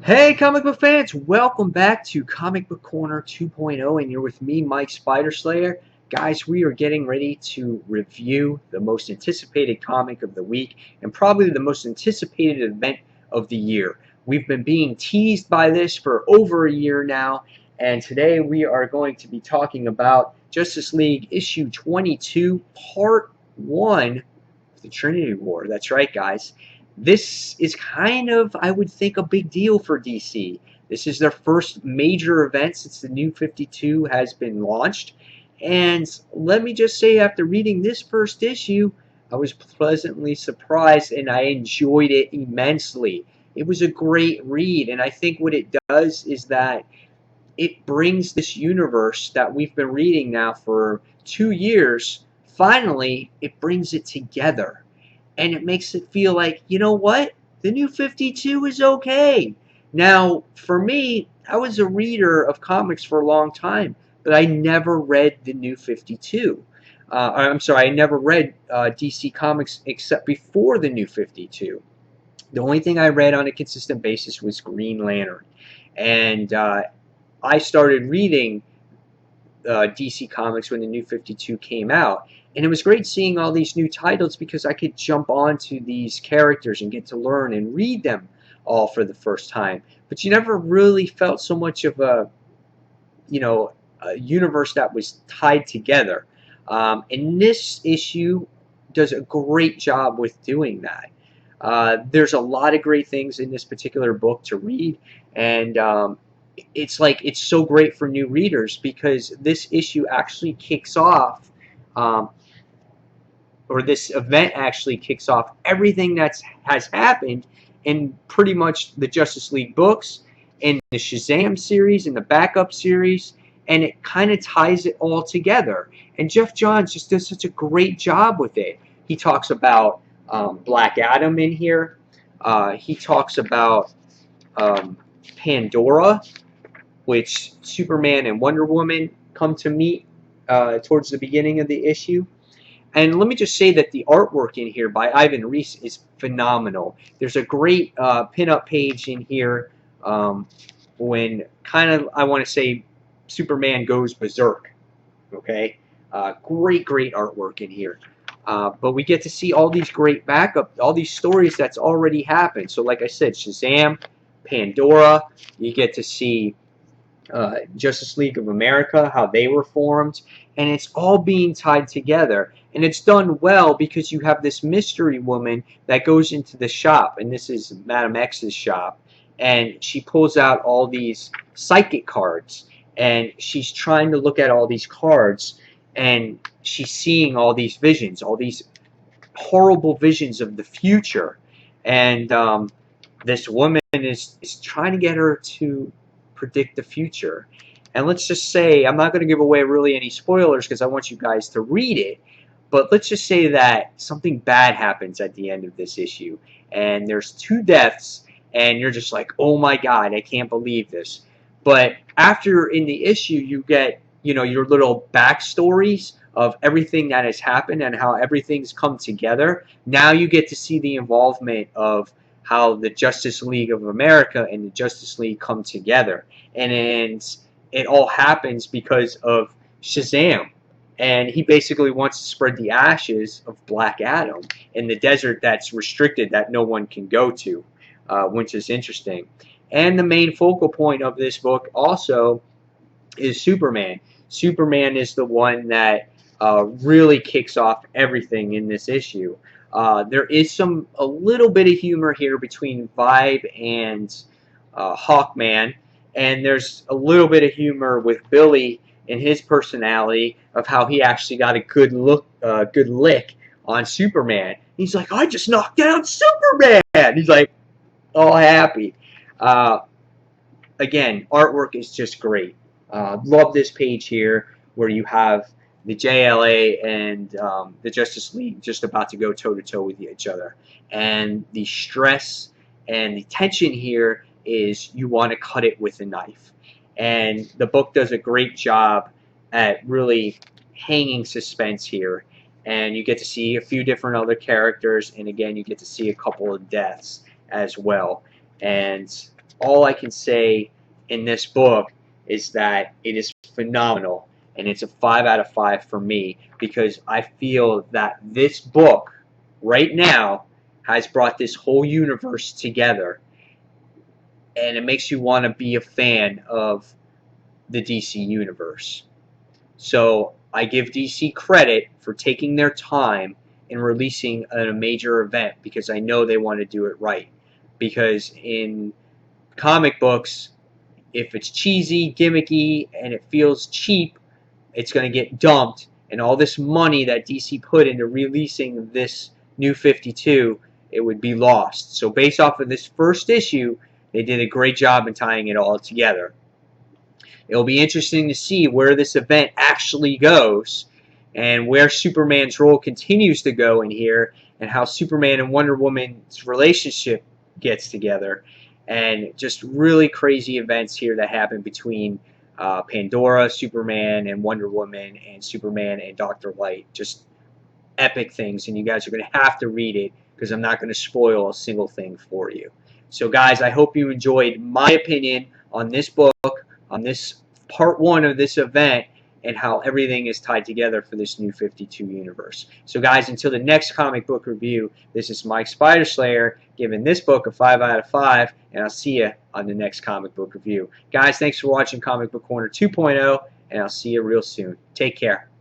Hey, comic book fans! Welcome back to Comic Book Corner 2.0, and you're with me, Mike Spider-Slayer. Guys, we are getting ready to review the most anticipated comic of the week and probably the most anticipated event of the year. We've been being teased by this for over a year now, and today we are going to be talking about Justice League issue 22, part 1 of the Trinity War. That's right, guys. This is kind of, I would think, a big deal for DC. This is their first major event since the New 52 has been launched. And let me just say, after reading this first issue, I was pleasantly surprised and I enjoyed it immensely. It was a great read, and I think what it does is that it brings this universe that we've been reading now for 2 years, finally, it brings it together and it makes it feel like, you know what? The New 52 is okay. Now, for me, I was a reader of comics for a long time, but I never read the New 52. I'm sorry, I never read DC Comics except before the New 52. The only thing I read on a consistent basis was Green Lantern. And I started reading DC Comics when the New 52 came out. And it was great seeing all these new titles because I could jump onto these characters and get to learn and read them all for the first time. But you never really felt so much of a universe that was tied together. And this issue does a great job with doing that. There's a lot of great things in this particular book to read, and it's so great for new readers because this issue actually kicks off, um, or this event actually kicks off everything that's has happened in pretty much the Justice League books, in the Shazam series, in the backup series, and it kind of ties it all together. And Jeff Johns just does such a great job with it. He talks about Black Adam in here. He talks about um, Pandora, which Superman and Wonder Woman come to meet towards the beginning of the issue. And let me just say that the artwork in here by Ivan Reis is phenomenal. There's a great pin-up page in here when kind of, I want to say, Superman goes berserk. Okay? Great artwork in here. But we get to see all these great backup, all these stories that's already happened. So like I said, Shazam, Pandora, you get to see Justice League of America, how they were formed, and it's all being tied together. And it's done well because you have this mystery woman that goes into the shop, and this is Madam X's shop, and she pulls out all these psychic cards, and she's trying to look at all these cards, and she's seeing all these visions, all these horrible visions of the future, and this woman is trying to get her to predict the future. And let's just say, I'm not going to give away really any spoilers because I want you guys to read it, but let's just say that something bad happens at the end of this issue, and there's 2 deaths, and you're just like, oh my god, I can't believe this. But after in the issue, you get, your little backstories of everything that has happened and how everything's come together. Now you get to see the involvement of how the Justice League of America and the Justice League come together. And it all happens because of Shazam. And he basically wants to spread the ashes of Black Adam in the desert that's restricted, that no one can go to, which is interesting. And the main focal point of this book also is Superman. Superman is the one that really kicks off everything in this issue. There is a little bit of humor here between Vibe and Hawkman, and there's a little bit of humor with Billy and his personality of how he actually got a good lick on Superman. He's like, I just knocked down Superman. He's like all happy. Uh, Again, artwork is just great. Love this page here where you have the JLA and the Justice League just about to go toe-to-toe with each other. And the stress and the tension here is you want to cut it with a knife. And the book does a great job at really hanging suspense here. And you get to see a few different other characters, and again, you get to see a couple of deaths as well. And all I can say in this book is that it is phenomenal, and it's a 5 out of 5 for me, because I feel that this book right now has brought this whole universe together, and it makes you want to be a fan of the DC universe. So I give DC credit for taking their time in releasing a major event, because I know they want to do it right. Because in comic books, if it's cheesy, gimmicky, and it feels cheap, it's going to get dumped. And all this money that DC put into releasing this new 52, it would be lost. So based off of this first issue, they did a great job in tying it all together. It'll be interesting to see where this event actually goes, and where Superman's role continues to go in here, and how Superman and Wonder Woman's relationship gets together, and just really crazy events here that happen between Pandora, Superman, and Wonder Woman, and Superman and Dr. Light. Just epic things, and you guys are going to have to read it, because I'm not going to spoil a single thing for you. So guys, I hope you enjoyed my opinion on this book, on this part one of this event, and how everything is tied together for this new 52 universe. So guys, until the next comic book review, this is Mike Spider Slayer giving this book a 5 out of 5, and I'll see you on the next comic book review. Guys, thanks for watching Comic Book Corner 2.0, and I'll see you real soon. Take care.